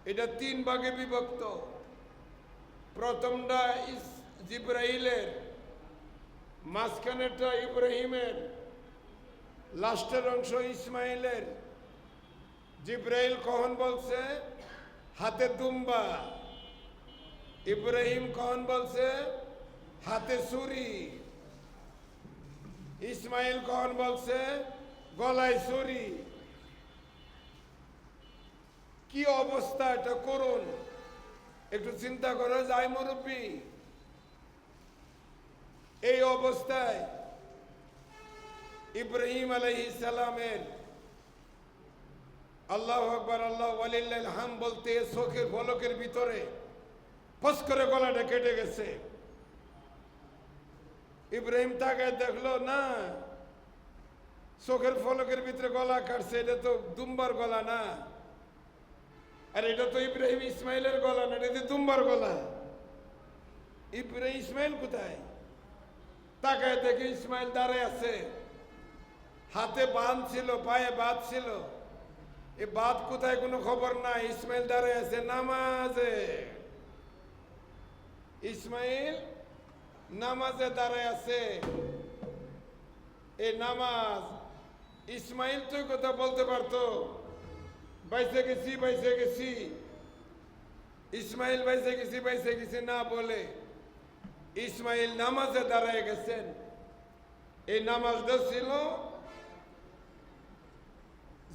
এটা তিন ভাগে বিভক্ত। প্রথমটা জিব্রাইলের, মাঝখানেরটা ইব্রাহিমের, লাস্টের অংশ ইসমাইলের। জিব্রাইল কখন বলছে হাতে দুম্বা, ইব্রাহিম কখন বলছে হাতে ছুরি, ইসমাইল কখন বলছে গলায় ছুরি। কি অবস্থা এটা করুন, একটু চিন্তা করো যায় মুরব্বী। এই অবস্থায় ইব্রাহিম আলাইহিস সালামের আল্লাহু আকবার আল্লাহু ওয়ালিল্লাহিল হামদ বলতে চোখের পলকের ভিতরে ফস করে গলাটা কেটে গেছে। ইব্রাহিম তাকায় দেখলো না, চোখের পলকের ভিতরে গলা কাটছে, এটা তো দুম্বার গলা না, আর এটা তো ইব্রাহিম ইসমাইলের গলা না, এটা দুম্বার গলা। ইব্রাহিম ইসমাইল কোথায়? তাকায় দেখে ইসমাইল দাঁড়ায় আছে, হাতে বাঁধ ছিল, পায়ে বাঁধ ছিল। এ বাঁধ কোথায় কোনো খবর নাই। ইসমাইল দাঁড়ায় আছে নামাজে, ইসমাইল নামাজে দাঁড়ায় আছে। এই নামাজ, ইসমাইল তো কথা বলতে পারতো বাইসে গেছি বাইসে গেছি, ইসমাইল বাইসে গেছি বাইসে গেছি না বলে ইসমাইল নামাজে দাঁড়ায় গেছেন। এই নামাজটা ছিল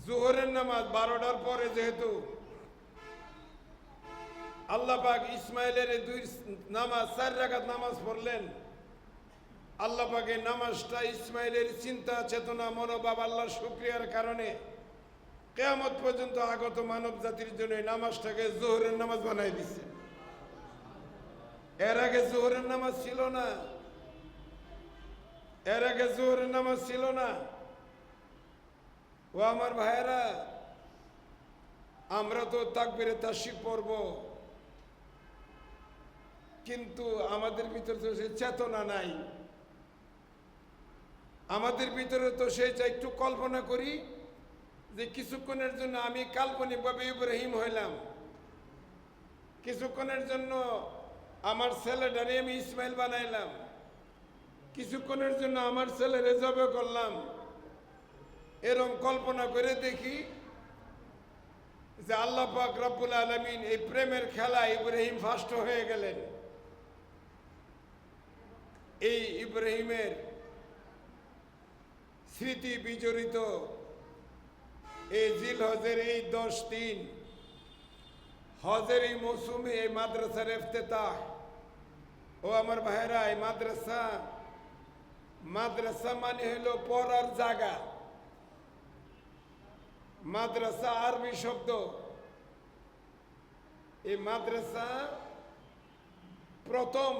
জোহরের নামাজ, 12টার পরে। যেহেতু আল্লাহ পাক ইসমাইলের এই দুই নামাজ 4 রাকাত নামাজ পড়লেন, আল্লাহ পাক এই নামাজটা ইসমাইলের চিন্তা চেতনা মনোভাব আল্লাহর শুকরিয়ার কারণে কিয়ামত পর্যন্ত আগত মানব জাতির জন্য এই নামাজটাকে জোহরের নামাজ বানাই দিছে। এর আগে জোহরের নামাজ ছিল না, এর আগে জোহরের নামাজ ছিল না। ও আমার ভাইয়েরা, আমরা তো তাকবীরে তাশরিক পড়ব, কিন্তু আমাদের ভিতরে তো সেই চেতনা নাই। আমাদের ভিতরে তো সেই একটু কল্পনা করি যে কিছুক্ষণের জন্য আমি কাল্পনিকভাবে ইব্রাহিম হইলাম, কিছুক্ষণের জন্য আমার ছেলেটারে আমি ইসমাইল বানাইলাম, কিছুক্ষণের জন্য আমার ছেলেরে জবে করলাম। এরকম কল্পনা করে দেখি যে আল্লাহ পাক রব্বুল আলামিন এই প্রেমের খেলা ইব্রাহিম ফার্স্ট হয়ে গেলেন। এই ইব্রাহিমের স্মৃতি বিজড়িত এই জিলহজের এই 10 দিন, হজের এই মৌসুমে এই মাদ্রাসার ইফতেতাহ। ও আমার ভাইরা, এই মাদ্রাসা, মাদ্রাসা মানে হলো পড়ার জায়গা। মাদ্রাসা আরবি শব্দ। এই মাদ্রাসা প্রথম,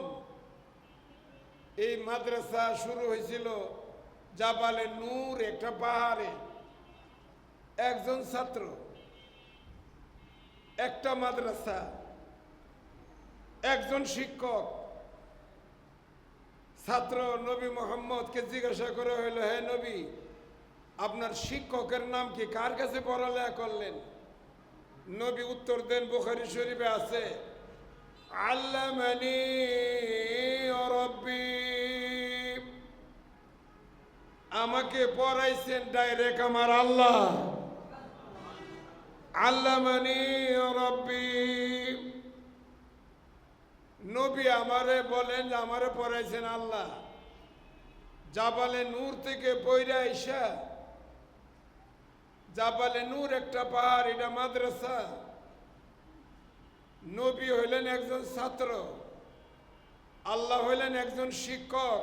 এই মাদ্রাসা শুরু হয়েছিল জাবালে নূর, একটা পাহাড়ে। একজন ছাত্র, একটা মাদ্রাসা, একজন শিক্ষক। ছাত্র নবী মোহাম্মদকে জিজ্ঞাসা করা হইল, হে নবী, আপনার শিক্ষকের নাম কি? কার কাছে পড়ালেখা করলেন? নবী উত্তর দেন, বুখারী শরীফে আছে, আল্লামানি রাব্বি, আমাকে পড়াইছেন ডাইরেক্ট আমার আল্লাহ। আল্লামানি রাব্বি, নবী আমারে বলেন যে আমারে পড়াইছেন আল্লাহ। জাবালে নূর থেকে পয়রা আইসা, জাবালে নূর একটা পাহাড়, এটা মাদ্রাসা। নবী হইলেন একজন ছাত্র, আল্লাহ হইলেন একজন শিক্ষক।